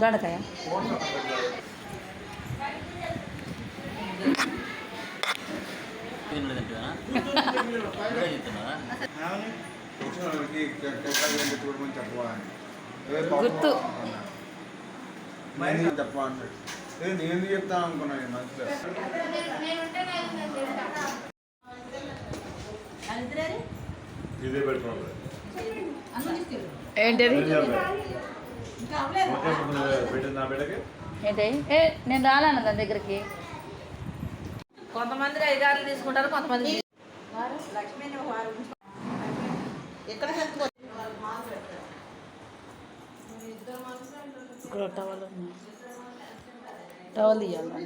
దొండకాయ గుర్తు చెప్పండి నేను చెప్తాను అనుకున్నాను ఏంటది ఏంటి నేను రాలేను దాని దగ్గరికి. కొంతమంది 5 ఆర్లు తీసుకుంటారు, కొంతమంది ఇక్కడ టవల్ ఉన్నాయి, టవల్ తీయాలి.